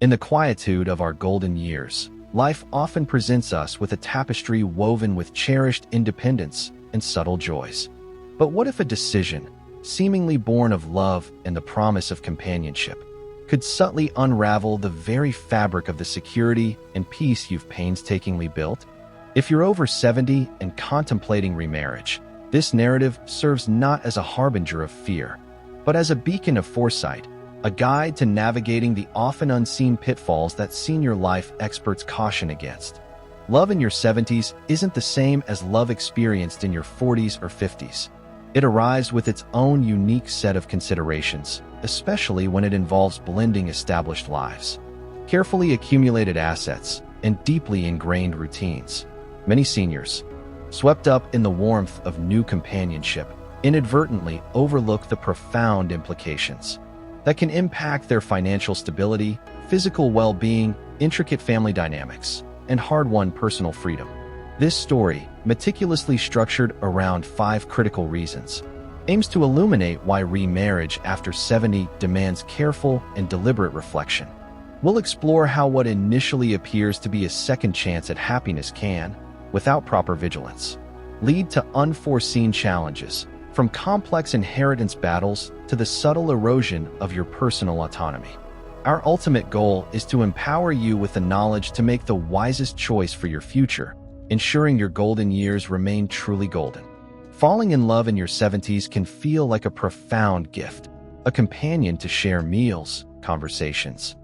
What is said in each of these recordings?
In the quietude of our golden years, life often presents us with a tapestry woven with cherished independence and subtle joys. But what if a decision, seemingly born of love and the promise of companionship, could subtly unravel the very fabric of the security and peace you've painstakingly built? If you're over 70 and contemplating remarriage, this narrative serves not as a harbinger of fear, but as a beacon of foresight, a guide to navigating the often unseen pitfalls that senior life experts caution against. Love in your 70s isn't the same as love experienced in your 40s or 50s. It arrives with its own unique set of considerations, especially when it involves blending established lives, carefully accumulated assets, and deeply ingrained routines. Many seniors, swept up in the warmth of new companionship, inadvertently overlook the profound implications that can impact their financial stability, physical well-being, intricate family dynamics, and hard-won personal freedom. This story, meticulously structured around 5 critical reasons, aims to illuminate why remarriage after 70 demands careful and deliberate reflection. We'll explore how what initially appears to be a second chance at happiness can, without proper vigilance, lead to unforeseen challenges, from complex inheritance battles to the subtle erosion of your personal autonomy. Our ultimate goal is to empower you with the knowledge to make the wisest choice for your future, ensuring your golden years remain truly golden. Falling in love in your 70s can feel like a profound gift, a companion to share meals, conversations,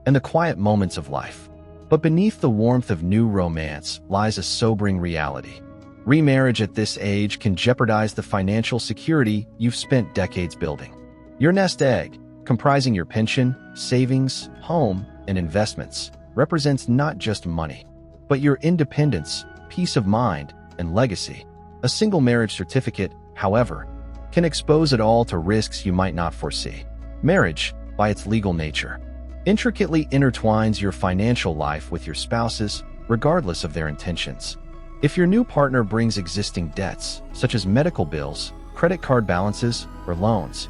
and the quiet moments of life. But beneath the warmth of new romance lies a sobering reality. Remarriage at this age can jeopardize the financial security you've spent decades building. Your nest egg, comprising your pension, savings, home, and investments, represents not just money, but your independence, peace of mind, and legacy. A single marriage certificate, however, can expose it all to risks you might not foresee. Marriage, by its legal nature, intricately intertwines your financial life with your spouse's, regardless of their intentions. If your new partner brings existing debts, such as medical bills, credit card balances, or loans,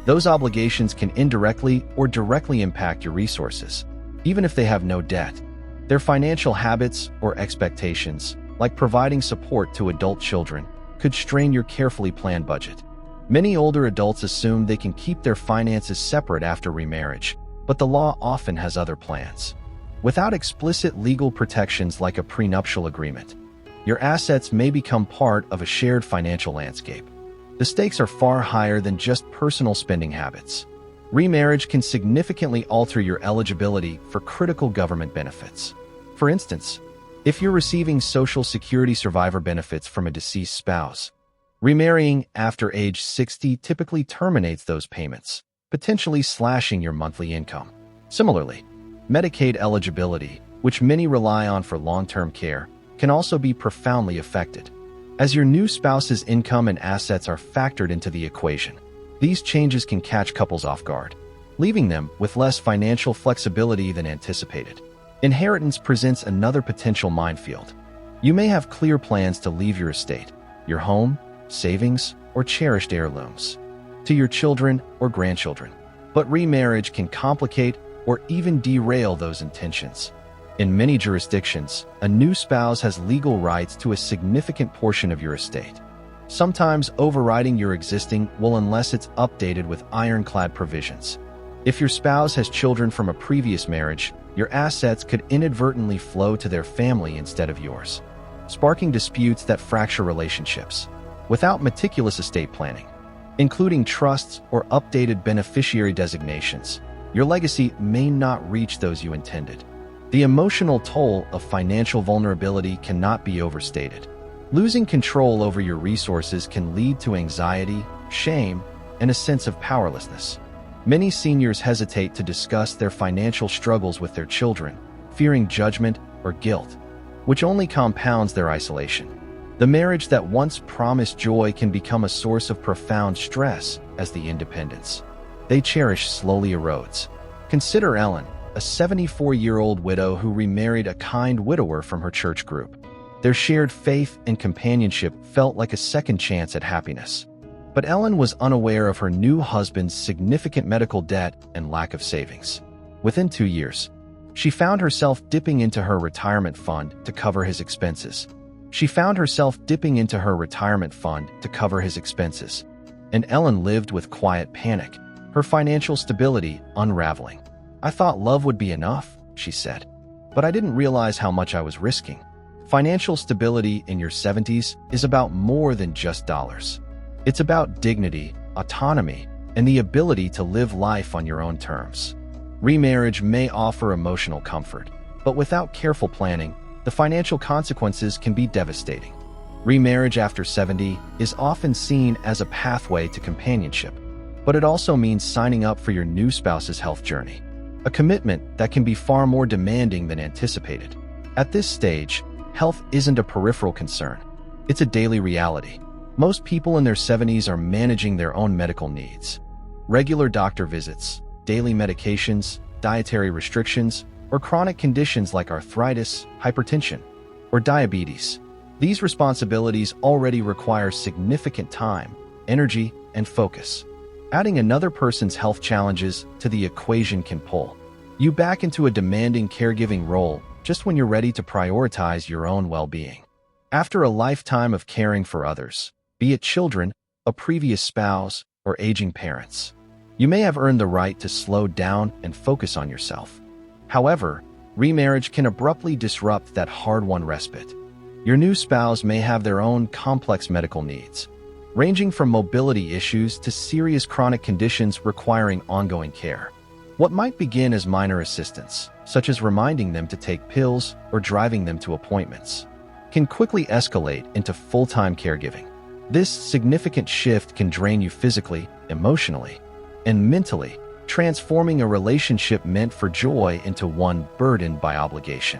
those obligations can indirectly or directly impact your resources, even if they have no debt. Their financial habits or expectations, like providing support to adult children, could strain your carefully planned budget. Many older adults assume they can keep their finances separate after remarriage, but the law often has other plans. Without explicit legal protections like a prenuptial agreement, your assets may become part of a shared financial landscape. The stakes are far higher than just personal spending habits. Remarriage can significantly alter your eligibility for critical government benefits. For instance, if you're receiving Social Security survivor benefits from a deceased spouse, remarrying after age 60 typically terminates those payments, potentially slashing your monthly income. Similarly, Medicaid eligibility, which many rely on for long-term care, can also be profoundly affected. As your new spouse's income and assets are factored into the equation, these changes can catch couples off guard, leaving them with less financial flexibility than anticipated. Inheritance presents another potential minefield. You may have clear plans to leave your estate, your home, savings, or cherished heirlooms to your children or grandchildren, but remarriage can complicate or even derail those intentions. In many jurisdictions, a new spouse has legal rights to a significant portion of your estate, sometimes overriding your existing will unless it's updated with ironclad provisions. If your spouse has children from a previous marriage, your assets could inadvertently flow to their family instead of yours, sparking disputes that fracture relationships. Without meticulous estate planning, including trusts or updated beneficiary designations, your legacy may not reach those you intended. The emotional toll of financial vulnerability cannot be overstated. Losing control over your resources can lead to anxiety, shame, and a sense of powerlessness. Many seniors hesitate to discuss their financial struggles with their children, fearing judgment or guilt, which only compounds their isolation. The marriage that once promised joy can become a source of profound stress as the independence they cherish slowly erodes. Consider Ellen, a 74-year-old widow who remarried a kind widower from her church group. Their shared faith and companionship felt like a second chance at happiness. But Ellen was unaware of her new husband's significant medical debt and lack of savings. Within 2 years, She found herself dipping into her retirement fund to cover his expenses. She found herself dipping into her retirement fund to cover his expenses. And Ellen lived with quiet panic, her financial stability unraveling. "I thought love would be enough," she said. "But I didn't realize how much I was risking." Financial stability in your 70s is about more than just dollars. It's about dignity, autonomy, and the ability to live life on your own terms. Remarriage may offer emotional comfort, but without careful planning, the financial consequences can be devastating. Remarriage after 70 is often seen as a pathway to companionship, but it also means signing up for your new spouse's health journey, a commitment that can be far more demanding than anticipated. At this stage, health isn't a peripheral concern. It's a daily reality. Most people in their 70s are managing their own medical needs. Regular doctor visits, daily medications, dietary restrictions, or chronic conditions like arthritis, hypertension, or diabetes. These responsibilities already require significant time, energy, and focus. Adding another person's health challenges to the equation can pull you back into a demanding caregiving role just when you're ready to prioritize your own well-being. After a lifetime of caring for others, be it children, a previous spouse, or aging parents, you may have earned the right to slow down and focus on yourself. However, remarriage can abruptly disrupt that hard-won respite. Your new spouse may have their own complex medical needs, ranging from mobility issues to serious chronic conditions requiring ongoing care. What might begin as minor assistance, such as reminding them to take pills or driving them to appointments, can quickly escalate into full-time caregiving. This significant shift can drain you physically, emotionally, and mentally, transforming a relationship meant for joy into one burdened by obligation.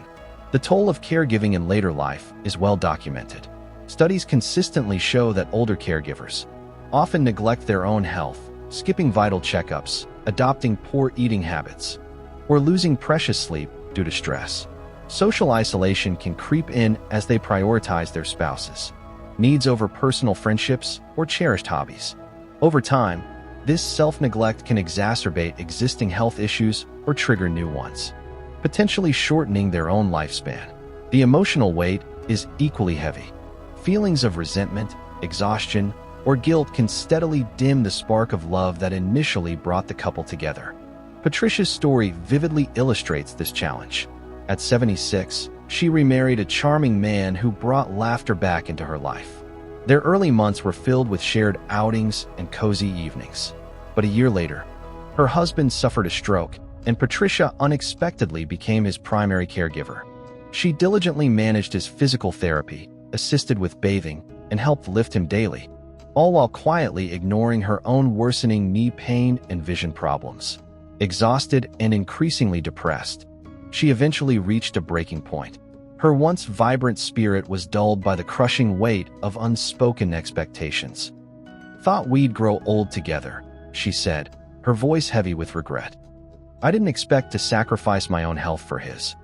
The toll of caregiving in later life is well documented. Studies consistently show that older caregivers often neglect their own health, skipping vital checkups, adopting poor eating habits, or losing precious sleep due to stress. Social isolation can creep in as they prioritize their spouses' needs over personal friendships or cherished hobbies. Over time, this self-neglect can exacerbate existing health issues or trigger new ones, potentially shortening their own lifespan. The emotional weight is equally heavy. Feelings of resentment, exhaustion, or guilt can steadily dim the spark of love that initially brought the couple together. Patricia's story vividly illustrates this challenge. At 76, she remarried a charming man who brought laughter back into her life. Their early months were filled with shared outings and cozy evenings. But a year later, her husband suffered a stroke, and Patricia unexpectedly became his primary caregiver. She diligently managed his physical therapy, assisted with bathing, and helped lift him daily, all while quietly ignoring her own worsening knee pain and vision problems. Exhausted and increasingly depressed, she eventually reached a breaking point. Her once vibrant spirit was dulled by the crushing weight of unspoken expectations. "Thought we'd grow old together," she said, her voice heavy with regret. "I didn't expect to sacrifice my own health for his."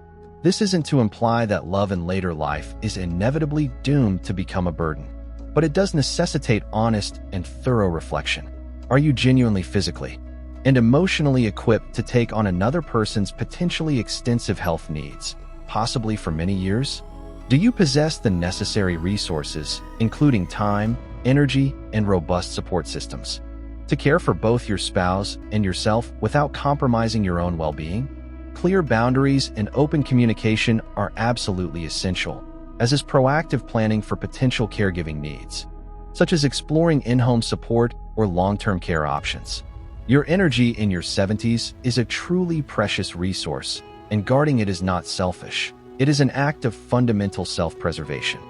This isn't to imply that love in later life is inevitably doomed to become a burden, but it does necessitate honest and thorough reflection. Are you genuinely physically and emotionally equipped to take on another person's potentially extensive health needs, possibly for many years? Do you possess the necessary resources, including time, energy, and robust support systems, to care for both your spouse and yourself without compromising your own well-being? Clear boundaries and open communication are absolutely essential, as is proactive planning for potential caregiving needs, such as exploring in-home support or long-term care options. Your energy in your 70s is a truly precious resource, and guarding it is not selfish. It is an act of fundamental self-preservation.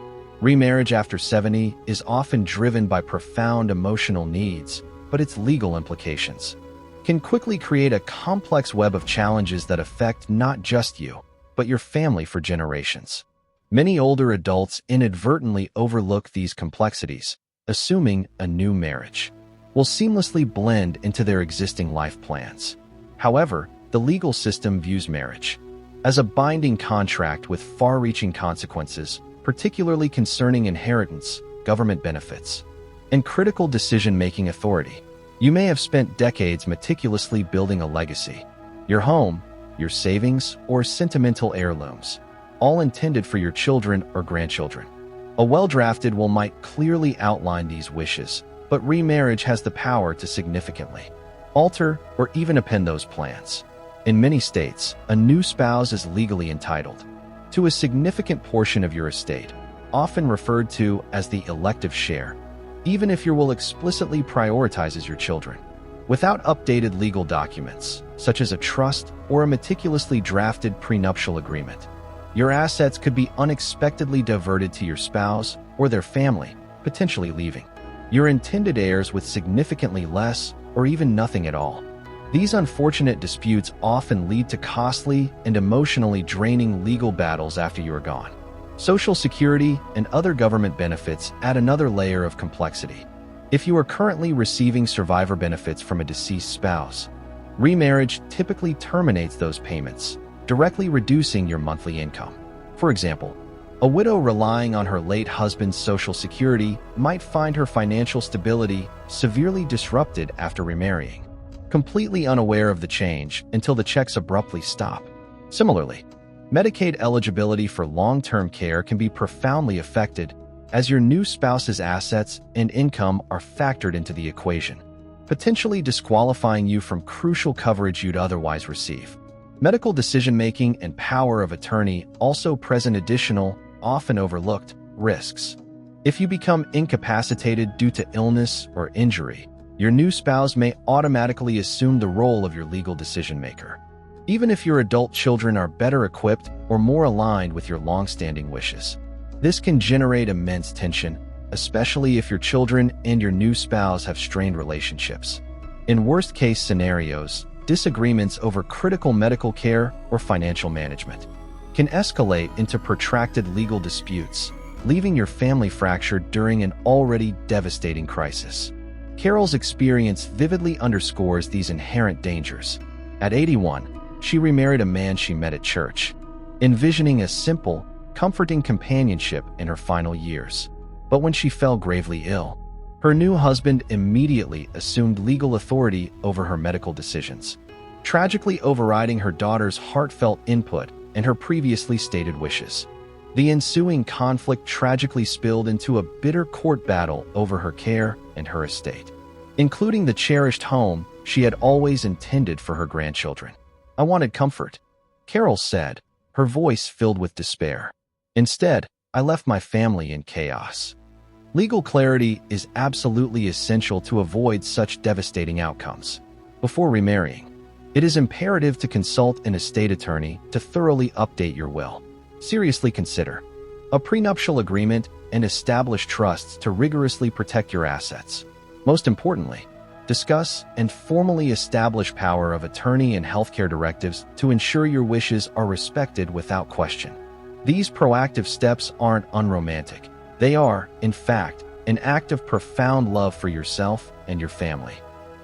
Remarriage after 70 is often driven by profound emotional needs, but its legal implications can quickly create a complex web of challenges that affect not just you, but your family for generations. Many older adults inadvertently overlook these complexities, assuming a new marriage will seamlessly blend into their existing life plans. However, the legal system views marriage as a binding contract with far-reaching consequences, particularly concerning inheritance, government benefits, and critical decision-making authority. You may have spent decades meticulously building a legacy. Your home, your savings, or sentimental heirlooms, all intended for your children or grandchildren. A well-drafted will might clearly outline these wishes, but remarriage has the power to significantly alter or even append those plans. In many states, a new spouse is legally entitled to a significant portion of your estate, often referred to as the elective share, even if your will explicitly prioritizes your children. Without updated legal documents, such as a trust or a meticulously drafted prenuptial agreement, your assets could be unexpectedly diverted to your spouse or their family, potentially leaving your intended heirs with significantly less or even nothing at all. These unfortunate disputes often lead to costly and emotionally draining legal battles after you are gone. Social Security and other government benefits add another layer of complexity. If you are currently receiving survivor benefits from a deceased spouse, remarriage typically terminates those payments, directly reducing your monthly income. For example, a widow relying on her late husband's Social Security might find her financial stability severely disrupted after remarrying, completely unaware of the change until the checks abruptly stop. Similarly, Medicaid eligibility for long-term care can be profoundly affected as your new spouse's assets and income are factored into the equation, potentially disqualifying you from crucial coverage you'd otherwise receive. Medical decision-making and power of attorney also present additional, often overlooked, risks. If you become incapacitated due to illness or injury, your new spouse may automatically assume the role of your legal decision-maker, even if your adult children are better equipped or more aligned with your long-standing wishes. This can generate immense tension, especially if your children and your new spouse have strained relationships. In worst-case scenarios, disagreements over critical medical care or financial management can escalate into protracted legal disputes, leaving your family fractured during an already devastating crisis. Carol's experience vividly underscores these inherent dangers. At 81, she remarried a man she met at church, envisioning a simple, comforting companionship in her final years. But when she fell gravely ill, her new husband immediately assumed legal authority over her medical decisions, tragically overriding her daughter's heartfelt input and her previously stated wishes. The ensuing conflict tragically spilled into a bitter court battle over her care and her estate, including the cherished home she had always intended for her grandchildren. "I wanted comfort," Carol said, her voice filled with despair. "Instead, I left my family in chaos." Legal clarity is absolutely essential to avoid such devastating outcomes. Before remarrying, it is imperative to consult an estate attorney to thoroughly update your will. Seriously consider a prenuptial agreement and establish trusts to rigorously protect your assets. Most importantly, discuss and formally establish power of attorney and healthcare directives to ensure your wishes are respected without question. These proactive steps aren't unromantic. They are, in fact, an act of profound love for yourself and your family,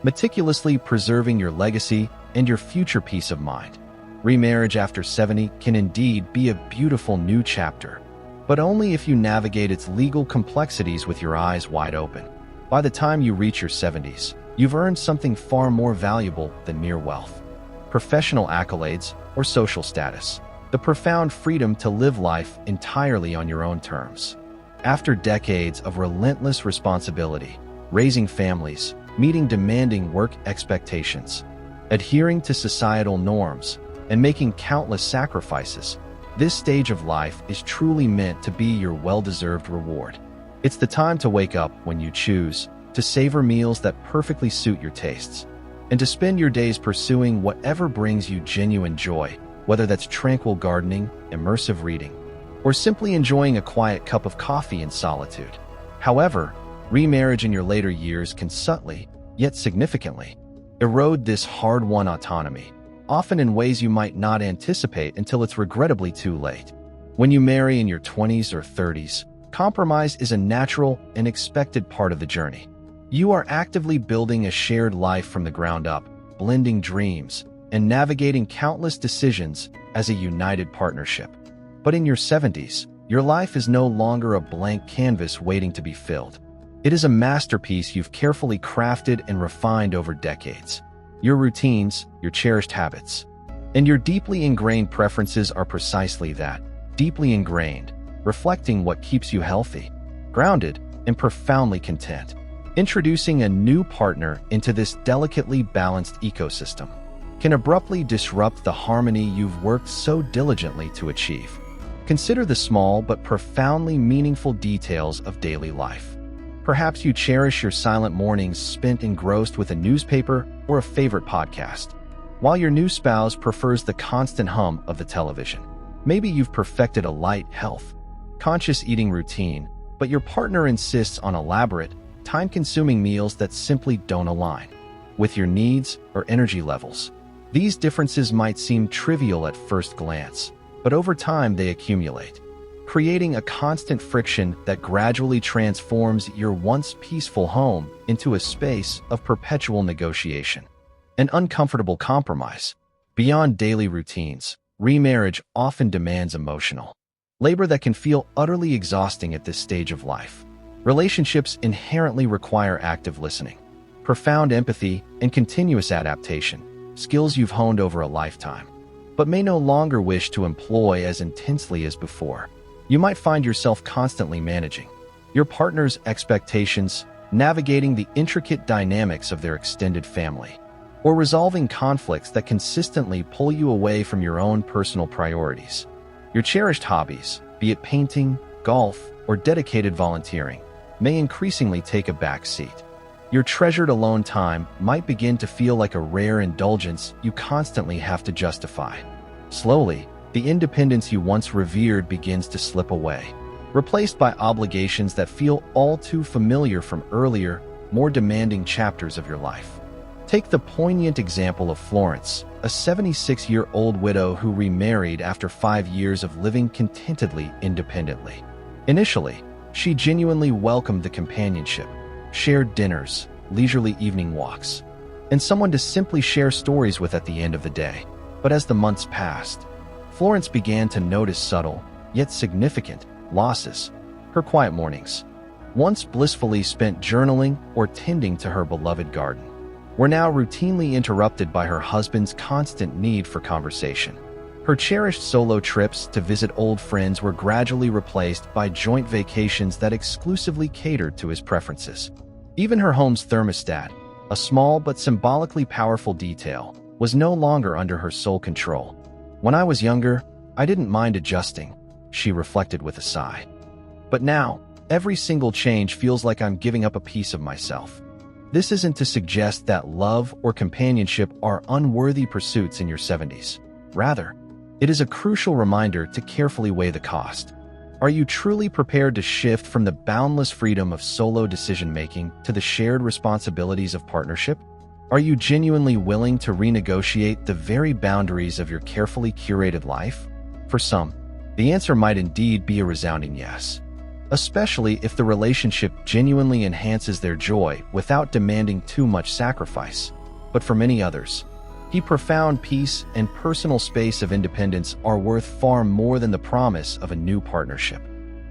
meticulously preserving your legacy and your future peace of mind. Remarriage after 70 can indeed be a beautiful new chapter, but only if you navigate its legal complexities with your eyes wide open. By the time you reach your 70s, you've earned something far more valuable than mere wealth, professional accolades, or social status: the profound freedom to live life entirely on your own terms. After decades of relentless responsibility, raising families, meeting demanding work expectations, adhering to societal norms, and making countless sacrifices, this stage of life is truly meant to be your well-deserved reward. It's the time to wake up when you choose, to savor meals that perfectly suit your tastes, and to spend your days pursuing whatever brings you genuine joy, whether that's tranquil gardening, immersive reading, or simply enjoying a quiet cup of coffee in solitude. However, remarriage in your later years can subtly, yet significantly, erode this hard-won autonomy, often in ways you might not anticipate until it's regrettably too late. When you marry in your 20s or 30s, compromise is a natural and expected part of the journey. You are actively building a shared life from the ground up, blending dreams, and navigating countless decisions as a united partnership. But in your 70s, your life is no longer a blank canvas waiting to be filled. It is a masterpiece you've carefully crafted and refined over decades. Your routines, your cherished habits, And your deeply ingrained preferences are precisely that, deeply ingrained, reflecting what keeps you healthy, grounded, and profoundly content. Introducing a new partner into this delicately balanced ecosystem can abruptly disrupt the harmony you've worked so diligently to achieve. Consider the small but profoundly meaningful details of daily life. Perhaps you cherish your silent mornings spent engrossed with a newspaper or a favorite podcast, while your new spouse prefers the constant hum of the television. Maybe you've perfected a light, health-conscious eating routine, but your partner insists on elaborate, time-consuming meals that simply don't align with your needs or energy levels. These differences might seem trivial at first glance, but over time they accumulate, creating a constant friction that gradually transforms your once peaceful home into a space of perpetual negotiation. An uncomfortable compromise. Beyond daily routines, remarriage often demands emotional labor that can feel utterly exhausting at this stage of life. Relationships inherently require active listening, profound empathy, and continuous adaptation, skills you've honed over a lifetime, but may no longer wish to employ as intensely as before. You might find yourself constantly managing your partner's expectations, navigating the intricate dynamics of their extended family, or resolving conflicts that consistently pull you away from your own personal priorities. Your cherished hobbies, be it painting, golf, or dedicated volunteering, may increasingly take a back seat. Your treasured alone time might begin to feel like a rare indulgence you constantly have to justify. Slowly, the independence you once revered begins to slip away, replaced by obligations that feel all too familiar from earlier, more demanding chapters of your life. Take the poignant example of Florence, a 76-year-old widow who remarried after 5 years of living contentedly independently. Initially, she genuinely welcomed the companionship, shared dinners, leisurely evening walks, and someone to simply share stories with at the end of the day. But as the months passed, Florence began to notice subtle, yet significant, losses. Her quiet mornings, once blissfully spent journaling or tending to her beloved garden, were now routinely interrupted by her husband's constant need for conversation. Her cherished solo trips to visit old friends were gradually replaced by joint vacations that exclusively catered to his preferences. Even her home's thermostat, a small but symbolically powerful detail, was no longer under her sole control. "When I was younger, I didn't mind adjusting," she reflected with a sigh. "But now, every single change feels like I'm giving up a piece of myself." This isn't to suggest that love or companionship are unworthy pursuits in your 70s. Rather, it is a crucial reminder to carefully weigh the cost. Are you truly prepared to shift from the boundless freedom of solo decision-making to the shared responsibilities of partnership? Are you genuinely willing to renegotiate the very boundaries of your carefully curated life? For some, the answer might indeed be a resounding yes, especially if the relationship genuinely enhances their joy without demanding too much sacrifice. But for many others, the profound peace and personal space of independence are worth far more than the promise of a new partnership.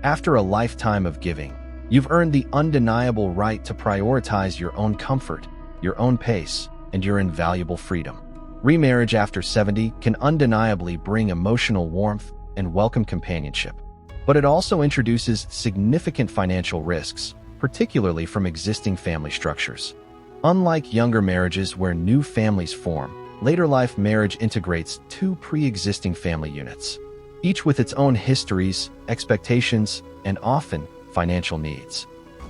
After a lifetime of giving, you've earned the undeniable right to prioritize your own comfort, your own pace, and your invaluable freedom. Remarriage after 70 can undeniably bring emotional warmth and welcome companionship, but it also introduces significant financial risks, particularly from existing family structures. Unlike younger marriages where new families form, later life marriage integrates two pre-existing family units, each with its own histories, expectations, and often financial needs.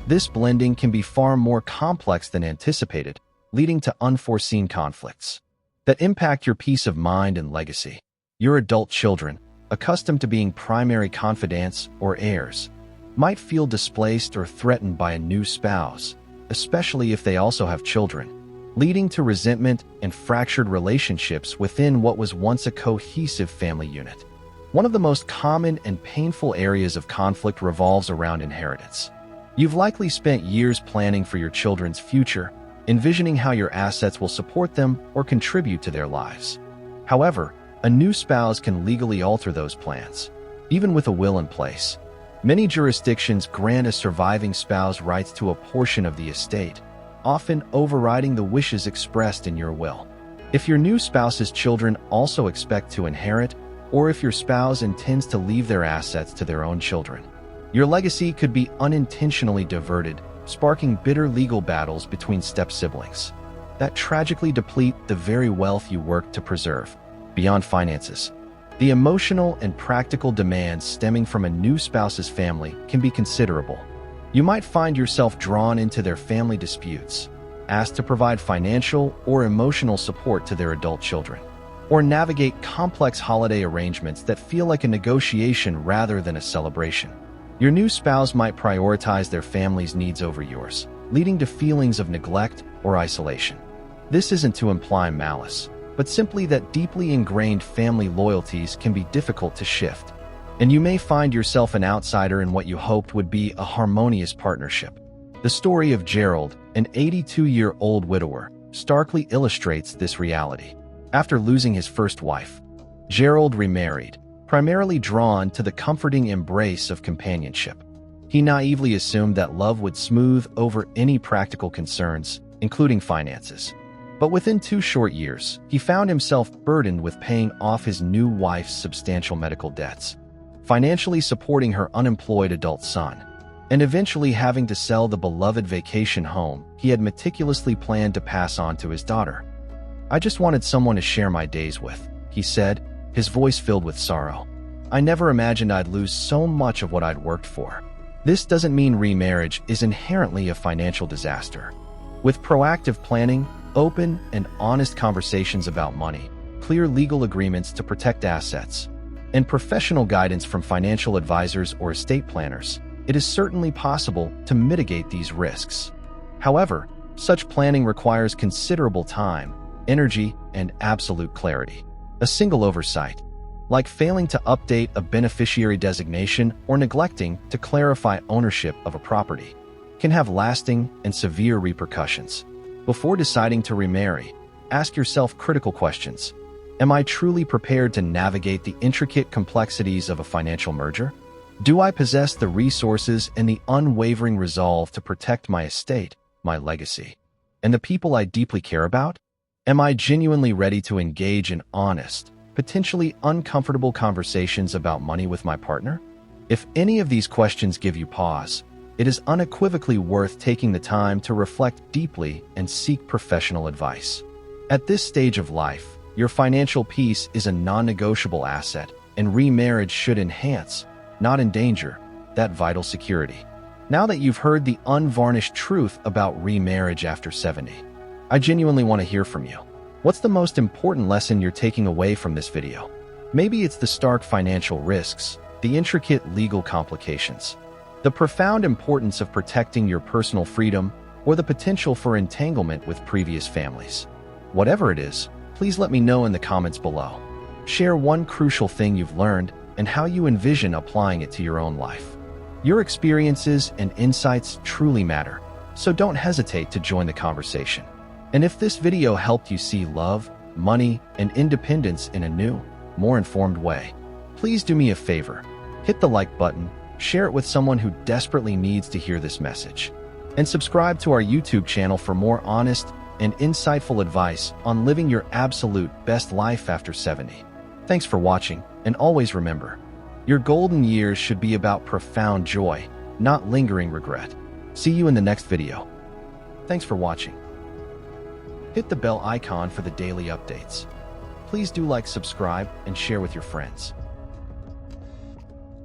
This blending can be far more complex than anticipated, leading to unforeseen conflicts that impact your peace of mind and legacy. Your adult children, accustomed to being primary confidants or heirs, might feel displaced or threatened by a new spouse, especially if they also have children, leading to resentment and fractured relationships within what was once a cohesive family unit. One of the most common and painful areas of conflict revolves around inheritance. You've likely spent years planning for your children's future, envisioning how your assets will support them or contribute to their lives. However, a new spouse can legally alter those plans, even with a will in place. Many jurisdictions grant a surviving spouse rights to a portion of the estate, often overriding the wishes expressed in your will. If your new spouse's children also expect to inherit, or if your spouse intends to leave their assets to their own children. Your legacy could be unintentionally diverted, sparking bitter legal battles between step-siblings that tragically deplete the very wealth you worked to preserve. Beyond finances, the emotional and practical demands stemming from a new spouse's family can be considerable. You might find yourself drawn into their family disputes, asked to provide financial or emotional support to their adult children, or navigate complex holiday arrangements that feel like a negotiation rather than a celebration. Your new spouse might prioritize their family's needs over yours, leading to feelings of neglect or isolation. This isn't to imply malice, but simply that deeply ingrained family loyalties can be difficult to shift, and you may find yourself an outsider in what you hoped would be a harmonious partnership. The story of Gerald, an 82-year-old widower, starkly illustrates this reality. After losing his first wife, Gerald remarried, primarily drawn to the comforting embrace of companionship. He naively assumed that love would smooth over any practical concerns, including finances. But within 2 short years, he found himself burdened with paying off his new wife's substantial medical debts, financially supporting her unemployed adult son, and eventually having to sell the beloved vacation home he had meticulously planned to pass on to his daughter. "I just wanted someone to share my days with," he said, his voice filled with sorrow. "I never imagined I'd lose so much of what I'd worked for." This doesn't mean remarriage is inherently a financial disaster. With proactive planning, open and honest conversations about money, clear legal agreements to protect assets, and professional guidance from financial advisors or estate planners, it is certainly possible to mitigate these risks. However, such planning requires considerable time, energy, and absolute clarity. A single oversight, like failing to update a beneficiary designation or neglecting to clarify ownership of a property, can have lasting and severe repercussions. Before deciding to remarry, ask yourself critical questions. Am I truly prepared to navigate the intricate complexities of a financial merger? Do I possess the resources and the unwavering resolve to protect my estate, my legacy, and the people I deeply care about? Am I genuinely ready to engage in honest, potentially uncomfortable conversations about money with my partner? If any of these questions give you pause, it is unequivocally worth taking the time to reflect deeply and seek professional advice. At this stage of life, your financial peace is a non-negotiable asset, and remarriage should enhance, not endanger, that vital security. Now that you've heard the unvarnished truth about remarriage after 70, I genuinely want to hear from you. What's the most important lesson you're taking away from this video? Maybe it's the stark financial risks, the intricate legal complications, the profound importance of protecting your personal freedom, or the potential for entanglement with previous families. Whatever it is, please let me know in the comments below. Share one crucial thing you've learned and how you envision applying it to your own life. Your experiences and insights truly matter, so don't hesitate to join the conversation. And if this video helped you see love, money, and independence in a new, more informed way, please do me a favor. Hit the like button, share it with someone who desperately needs to hear this message, and subscribe to our YouTube channel for more honest and insightful advice on living your absolute best life after 70. Thanks for watching, and always remember, your golden years should be about profound joy, not lingering regret. See you in the next video. Thanks for watching. Hit the bell icon for the daily updates. Please do like, subscribe, and share with your friends.